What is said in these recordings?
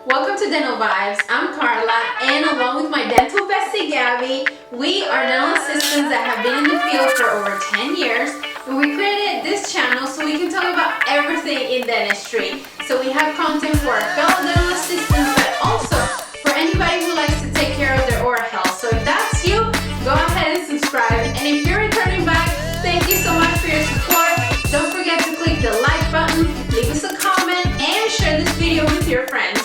Welcome to Dental Vibes. I'm Carla, and along with my dental bestie Gabby, we are dental assistants that have been in the field for over 10 years, and we created this channel so we can talk about everything in dentistry. So we have content for our fellow dental assistants, but also for anybody who likes to take care of their oral health. So if that's you, go ahead and subscribe. And if you're returning back, thank you so much for your support. Don't forget to click the like button, leave us a comment, and share this video with your friends.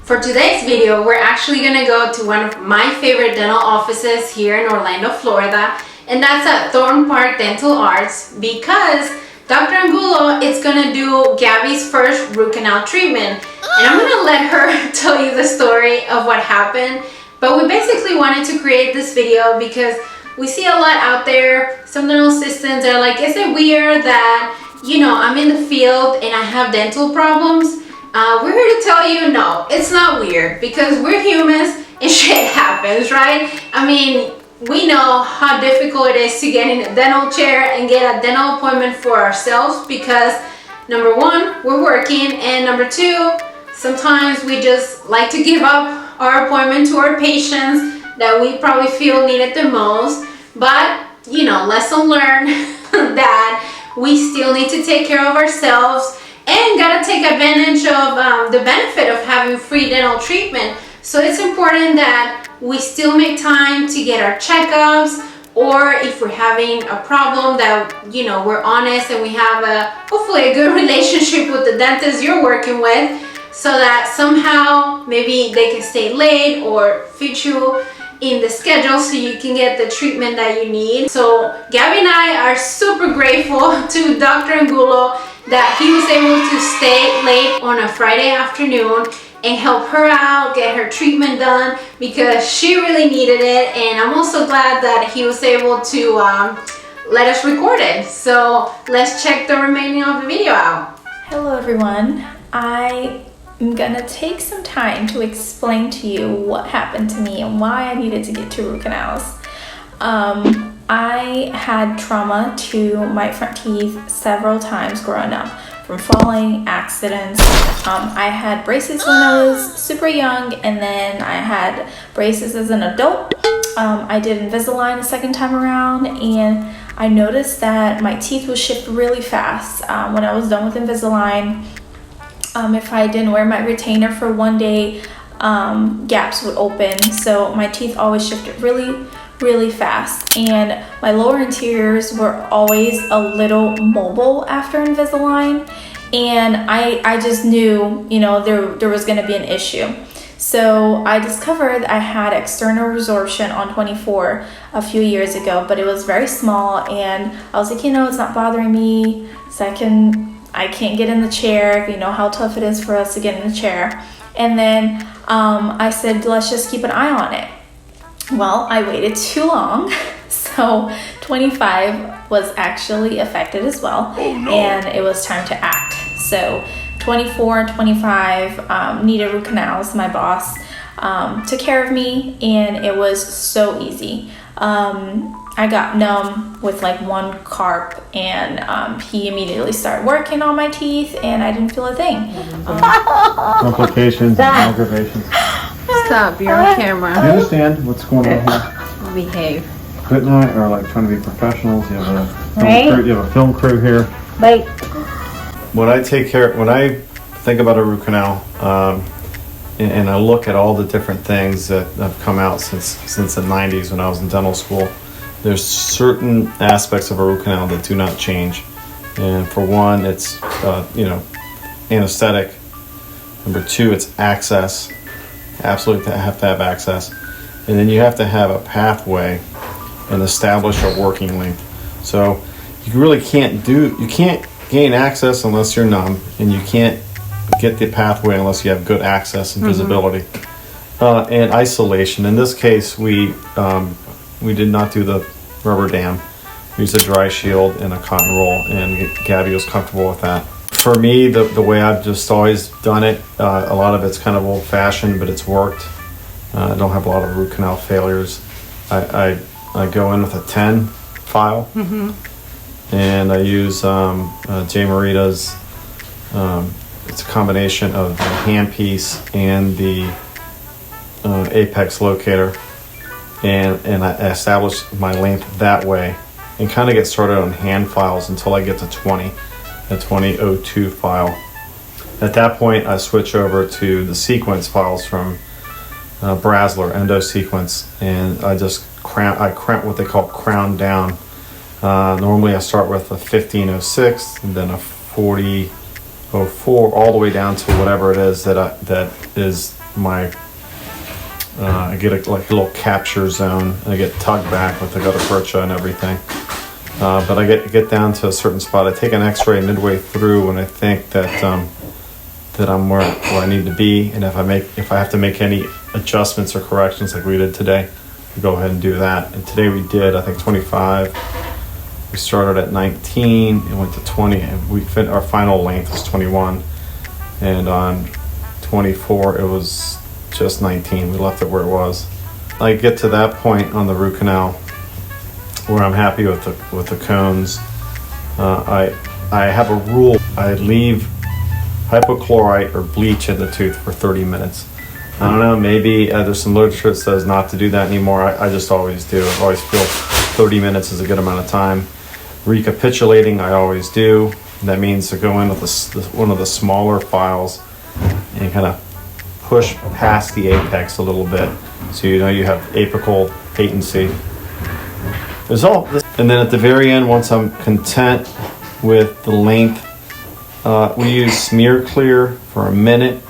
For today's video, we're actually going to go to one of my favorite dental offices here in Orlando, Florida, and that's at Thornton Park Dental Arts, because Dr. Angulo is going to do Gabby's first root canal treatment. And I'm going to let her tell you the story of what happened. But we basically wanted to create this video because we see a lot out there. Some dental assistants are like, is it weird that, you know, I'm in the field and I have dental problems? We're here to tell you, no, it's not weird, because we're humans and shit happens, right? I mean, we know how difficult it is to get in a dental chair and get a dental appointment for ourselves, because number one, we're working, and number two, sometimes we just like to give up our appointment to our patients that we probably feel need it the most. But, you know, lesson learned that we still need to take care of ourselves and gotta take advantage of the benefit of having free dental treatment. So it's important that we still make time to get our checkups, or if we're having a problem that, you know, we're honest and we have hopefully a good relationship with the dentist you're working with, so that somehow maybe they can stay late or fit you in the schedule so you can get the treatment that you need. So Gabby and I are super grateful to Dr. Angulo that he was able to stay late on a Friday afternoon and help her out, get her treatment done, because she really needed it. And I'm also glad that he was able to let us record it. So let's check the remaining of the video out. Hello everyone. I'm gonna take some time to explain to you what happened to me and why I needed to get to root canals. I had trauma to my front teeth several times growing up, from falling, accidents. I had braces when I was super young, and then I had braces as an adult. I did Invisalign a second time around, and I noticed that my teeth would shift really fast when I was done with Invisalign. If I didn't wear my retainer for one day, gaps would open, so my teeth always shifted really fast, and my lower interiors were always a little mobile after Invisalign, and I just knew, you know, there was going to be an issue. So I discovered I had external resorption on 24 a few years ago, but it was very small, and I was like, you know, it's not bothering me, so I can't get in the chair. You know how tough it is for us to get in the chair. And then I said, let's just keep an eye on it. Well, I waited too long, so 25 was actually affected as well. Oh, no. And it was time to act. So 24 and 25 needed root canals. My boss took care of me, and it was so easy. I got numb with like one carp, and he immediately started working on my teeth, and I didn't feel a thing. Complications and aggravations. Stop, you're on camera. You understand what's going on here? Behave. Couldn't I? Or like trying to be professionals. You have a film crew here. Like, When I think about a root canal, and I look at all the different things that have come out since the 90s when I was in dental school, there's certain aspects of a root canal that do not change. And for one, it's anesthetic. Number two, it's access. Absolutely have to have access. And then you have to have a pathway and establish a working length. So you really can't gain access unless you're numb, and you can't get the pathway unless you have good access and visibility. And isolation. In this case, we did not do the rubber dam. We used a dry shield and a cotton roll, and Gabby was comfortable with that. For me, the way I've just always done it, a lot of it's kind of old-fashioned, but it's worked. I don't have a lot of root canal failures. I go in with a 10 file, and I use J. Marita's It's a combination of the handpiece and the apex locator, and I establish my length that way and kind of get started on hand files until I get to 20, the 2002 file. At that point, I switch over to the sequence files from Brasler Endo Sequence, and I just crown what they call crown down. Normally I start with a 1506 and then a 4004 all the way down to whatever it is that is my I get a little capture zone. I get tugged back with the gutta percha and everything. But I get down to a certain spot. I take an X-ray midway through when I think that I'm where I need to be, and if I have to make any adjustments or corrections like we did today, we go ahead and do that. And today we did, I think, 25. We started at 19 and went to 20, and our final length was 21. And on 24, it was just 19. We left it where it was. I get to that point on the root canal where I'm happy with the cones. I have a rule. I leave hypochlorite or bleach in the tooth for 30 minutes. I don't know, maybe there's some literature that says not to do that anymore. I just always do. I always feel 30 minutes is a good amount of time. Recapitulating, I always do. That means to go in with one of the smaller files and kind of push past the apex a little bit, so you know you have apical patency. There's all this. And then at the very end, once I'm content with the length, we use smear clear for a minute.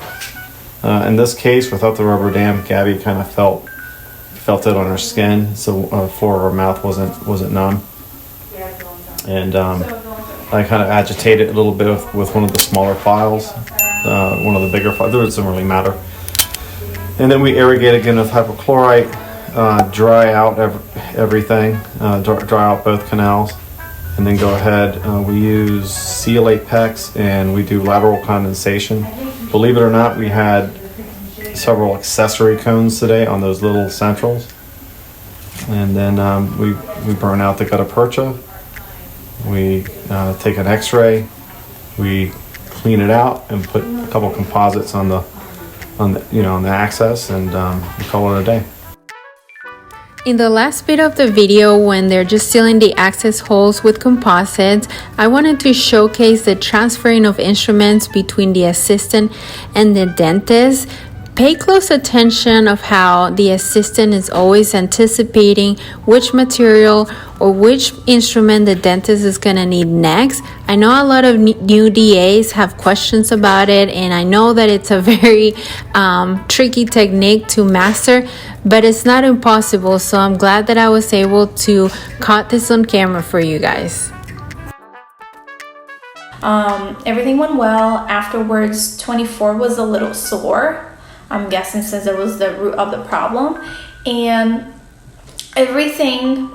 In this case, without the rubber dam, Gabby kind of felt it on her skin, so the floor of her mouth wasn't numb. And I kind of agitate it a little bit with one of the smaller files, one of the bigger files. It doesn't really matter. And then we irrigate again with hypochlorite, dry out everything, dry out both canals, and then go ahead. We use Seal Apex and we do lateral condensation. Believe it or not, we had several accessory cones today on those little centrals. And then we burn out the gutta percha. We take an X-ray, we clean it out and put a couple composites on the access, and we call it a day. In the last bit of the video, when they're just sealing the access holes with composites, I wanted to showcase the transferring of instruments between the assistant and the dentist. Pay close attention of how the assistant is always anticipating which material or which instrument the dentist is going to need next. I know a lot of new DAs have questions about it, and I know that it's a very tricky technique to master, but it's not impossible. So I'm glad that I was able to caught this on camera for you guys. Everything went well. Afterwards, 24 was a little sore. I'm guessing since it was the root of the problem, and everything,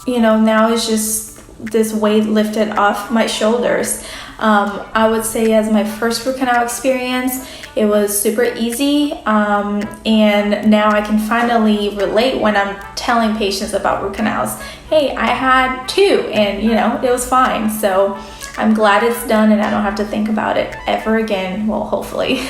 now is just this weight lifted off my shoulders. I would say as my first root canal experience, it was super easy, and now I can finally relate when I'm telling patients about root canals. Hey, I had 2 and it was fine. So I'm glad it's done and I don't have to think about it ever again. Well, hopefully.